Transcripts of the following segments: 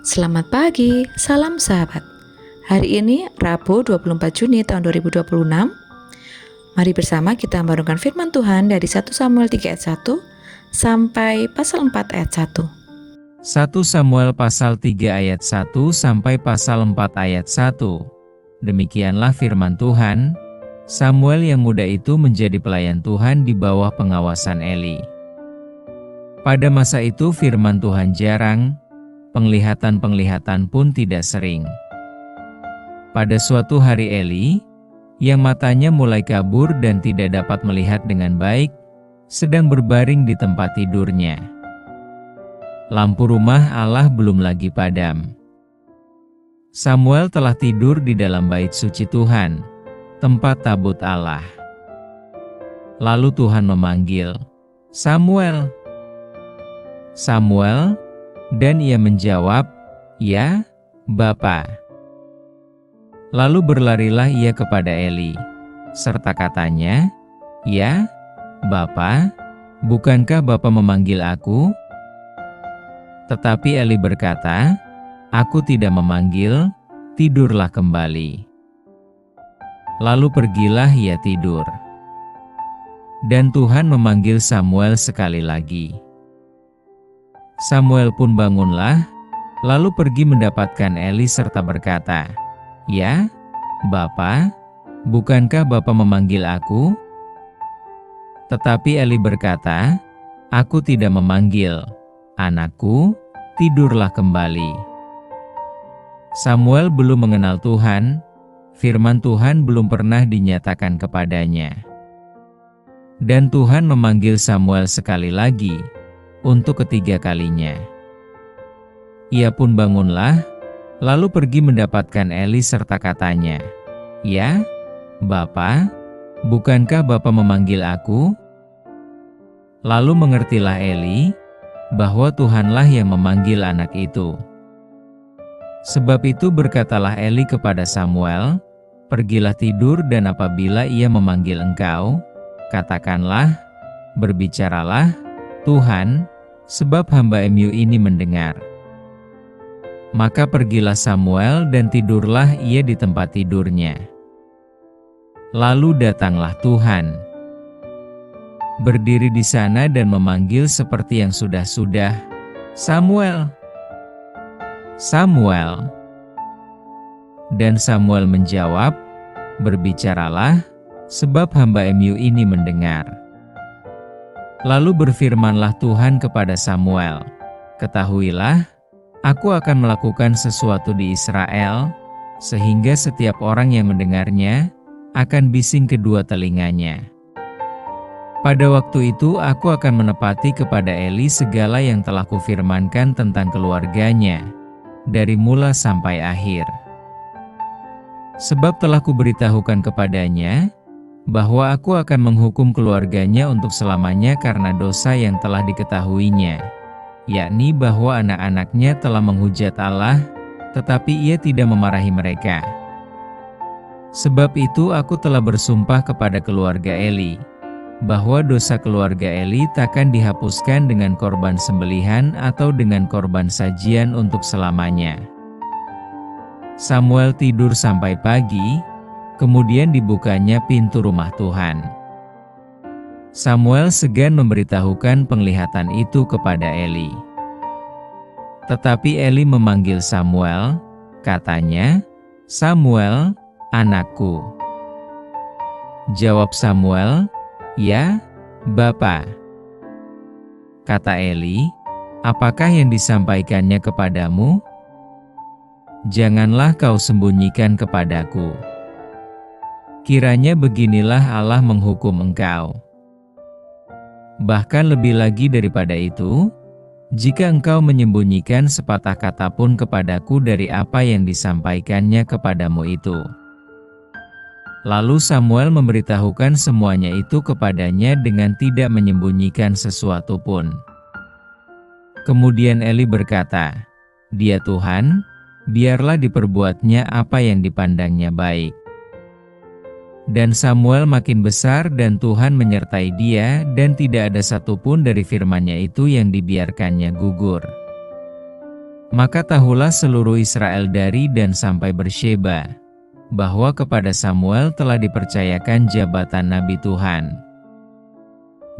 Selamat pagi, salam sahabat. Hari ini Rabu 24 Juni tahun 2026. Mari bersama kita merenungkan firman Tuhan dari 1 Samuel 3 ayat 1 sampai pasal 4 ayat 1. 1 Samuel pasal 3 ayat 1 sampai pasal 4 ayat 1. Demikianlah firman Tuhan. Samuel yang muda itu menjadi pelayan Tuhan di bawah pengawasan Eli. Pada masa itu firman Tuhan jarang, penglihatan-penglihatan pun tidak sering. Pada suatu hari Eli, yang matanya mulai kabur dan tidak dapat melihat dengan baik, sedang berbaring di tempat tidurnya. Lampu rumah Allah belum lagi padam. Samuel telah tidur di dalam bait suci Tuhan, tempat tabut Allah. Lalu Tuhan memanggil, "Samuel, Samuel," dan ia menjawab, "Ya, Bapa." Lalu berlarilah ia kepada Eli, serta katanya, "Ya, Bapa, bukankah Bapa memanggil aku?" Tetapi Eli berkata, "Aku tidak memanggil, tidurlah kembali." Lalu pergilah ia tidur. Dan Tuhan memanggil Samuel sekali lagi. Samuel pun bangunlah, lalu pergi mendapatkan Eli serta berkata, "Ya, Bapa, bukankah Bapa memanggil aku?" Tetapi Eli berkata, "Aku tidak memanggil, anakku, tidurlah kembali." Samuel belum mengenal Tuhan, firman Tuhan belum pernah dinyatakan kepadanya. Dan Tuhan memanggil Samuel sekali lagi, untuk ketiga kalinya. Ia pun bangunlah, lalu pergi mendapatkan Eli serta katanya, "Ya, Bapa, bukankah Bapa memanggil aku?" Lalu mengertilah Eli, bahwa Tuhanlah yang memanggil anak itu. Sebab itu berkatalah Eli kepada Samuel, "Pergilah tidur dan apabila ia memanggil engkau, katakanlah, berbicaralah, Tuhan, sebab hamba-Mu ini mendengar." Maka pergilah Samuel dan tidurlah ia di tempat tidurnya. Lalu datanglah Tuhan, berdiri di sana dan memanggil seperti yang sudah-sudah, "Samuel, Samuel." Dan Samuel menjawab, "Berbicaralah, sebab hamba-Mu ini mendengar." Lalu berfirmanlah Tuhan kepada Samuel, "Ketahuilah, aku akan melakukan sesuatu di Israel, sehingga setiap orang yang mendengarnya akan bising kedua telinganya. Pada waktu itu aku akan menepati kepada Eli segala yang telah kufirmankan tentang keluarganya, dari mula sampai akhir. Sebab telah kuberitahukan kepadanya, bahwa aku akan menghukum keluarganya untuk selamanya karena dosa yang telah diketahuinya, yakni bahwa anak-anaknya telah menghujat Allah, tetapi ia tidak memarahi mereka. Sebab itu aku telah bersumpah kepada keluarga Eli, bahwa dosa keluarga Eli takkan dihapuskan dengan korban sembelihan atau dengan korban sajian untuk selamanya." Samuel tidur sampai pagi, kemudian dibukanya pintu rumah Tuhan. Samuel segan memberitahukan penglihatan itu kepada Eli. Tetapi Eli memanggil Samuel, katanya, "Samuel, anakku." Jawab Samuel, "Ya, Bapa." Kata Eli, "Apakah yang disampaikannya kepadamu? Janganlah kau sembunyikan kepadaku. Kiranya beginilah Allah menghukum engkau. Bahkan lebih lagi daripada itu, jika engkau menyembunyikan sepatah kata pun kepadaku dari apa yang disampaikannya kepadamu itu." Lalu Samuel memberitahukan semuanya itu kepadanya dengan tidak menyembunyikan sesuatu pun. Kemudian Eli berkata, "Dia Tuhan, biarlah diperbuatnya apa yang dipandangnya baik." Dan Samuel makin besar dan Tuhan menyertai dia dan tidak ada satupun dari firman-Nya itu yang dibiarkannya gugur. Maka tahulah seluruh Israel dari dan sampai Bersyeba, bahwa kepada Samuel telah dipercayakan jabatan Nabi Tuhan.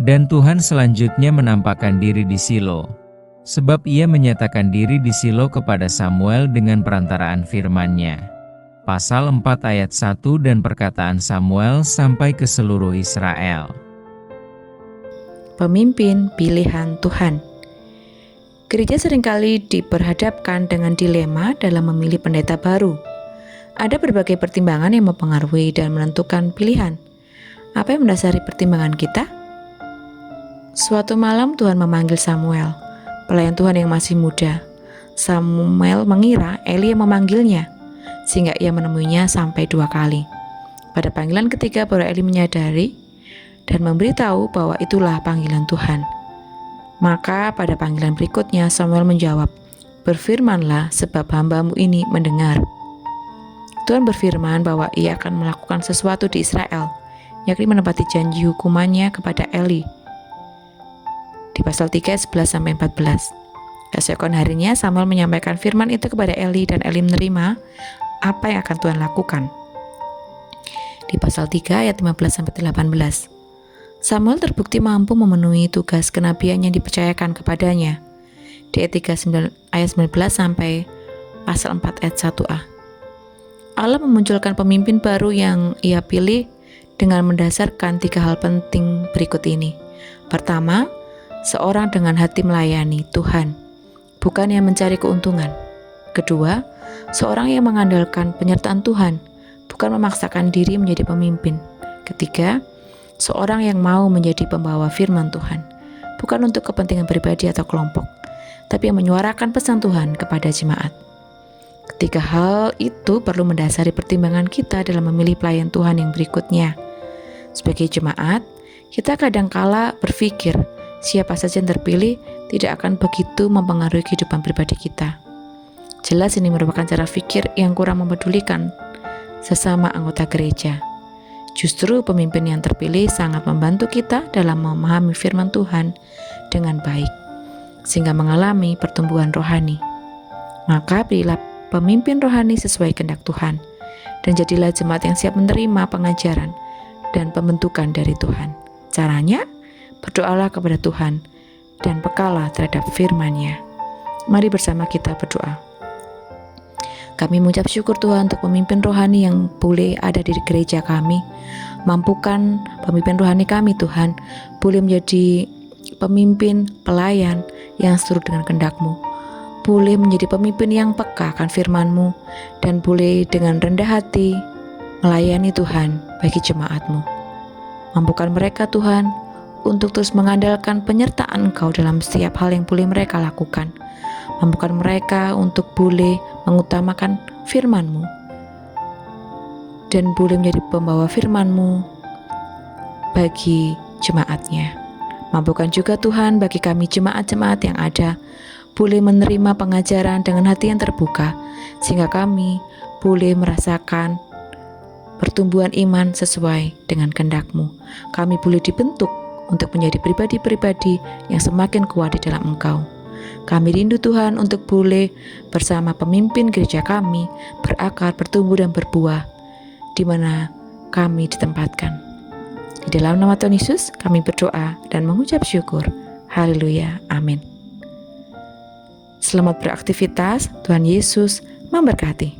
Dan Tuhan selanjutnya menampakkan diri di Silo, sebab ia menyatakan diri di Silo kepada Samuel dengan perantaraan firman-Nya. Pasal 4 ayat 1 dan perkataan Samuel sampai ke seluruh Israel. Pemimpin pilihan Tuhan. Gereja seringkali diperhadapkan dengan dilema dalam memilih pendeta baru. Ada berbagai pertimbangan yang mempengaruhi dan menentukan pilihan. Apa yang mendasari pertimbangan kita? Suatu malam Tuhan memanggil Samuel, pelayan Tuhan yang masih muda. Samuel mengira Eli yang memanggilnya, sehingga ia menemuinya sampai 2 kali. Pada panggilan ketiga baru Eli menyadari dan memberitahu bahwa itulah panggilan Tuhan. Maka pada panggilan berikutnya Samuel menjawab, "Berfirmanlah sebab hamba-Mu ini mendengar." Tuhan berfirman bahwa ia akan melakukan sesuatu di Israel, yakni menepati janji hukumannya kepada Eli. Di pasal 3, 11-14. Keesokan harinya Samuel menyampaikan firman itu kepada Eli dan Eli menerima apa yang akan Tuhan lakukan. Di pasal 3 ayat 15-18. Samuel terbukti mampu memenuhi tugas kenabian yang dipercayakan kepadanya. Di ayat 3 ayat 19 sampai pasal 4 ayat 1a. Allah memunculkan pemimpin baru yang ia pilih dengan mendasarkan 3 hal penting berikut ini. Pertama, seorang dengan hati melayani Tuhan, bukan yang mencari keuntungan. Kedua, seorang yang mengandalkan penyertaan Tuhan, bukan memaksakan diri menjadi pemimpin. Ketiga, seorang yang mau menjadi pembawa firman Tuhan, bukan untuk kepentingan pribadi atau kelompok, tapi yang menyuarakan pesan Tuhan kepada jemaat. Ketiga hal itu perlu mendasari pertimbangan kita dalam memilih pelayan Tuhan yang berikutnya. Sebagai jemaat, kita kadangkala berpikir siapa saja yang terpilih tidak akan begitu mempengaruhi kehidupan pribadi kita. Jelas ini merupakan cara pikir yang kurang memedulikan sesama anggota gereja. Justru pemimpin yang terpilih sangat membantu kita dalam memahami firman Tuhan dengan baik, sehingga mengalami pertumbuhan rohani. Maka pilihlah pemimpin rohani sesuai kehendak Tuhan, dan jadilah jemaat yang siap menerima pengajaran dan pembentukan dari Tuhan. Caranya, berdoalah kepada Tuhan dan pekalah terhadap firman-Nya. Mari bersama kita berdoa. Kami mengucap syukur Tuhan untuk pemimpin rohani yang boleh ada di gereja kami. Mampukan pemimpin rohani kami Tuhan, boleh menjadi pemimpin pelayan yang seturut dengan kehendak-Mu. Boleh menjadi pemimpin yang peka akan firman-Mu, dan boleh dengan rendah hati melayani Tuhan bagi jemaat-Mu. Mampukan mereka Tuhan untuk terus mengandalkan penyertaan Engkau dalam setiap hal yang boleh mereka lakukan. Mampukan mereka untuk boleh mengutamakan firman-Mu dan boleh menjadi pembawa firman-Mu bagi jemaatnya. Mampukan juga Tuhan bagi kami jemaat-jemaat yang ada boleh menerima pengajaran dengan hati yang terbuka, sehingga kami boleh merasakan pertumbuhan iman sesuai dengan kehendak-Mu. Kami boleh dibentuk untuk menjadi pribadi-pribadi yang semakin kuat di dalam Engkau. Kami rindu Tuhan untuk boleh bersama pemimpin gereja kami berakar, bertumbuh dan berbuah di mana kami ditempatkan. Di dalam nama Tuhan Yesus kami berdoa dan mengucap syukur. Haleluya. Amin. Selamat beraktivitas. Tuhan Yesus memberkati.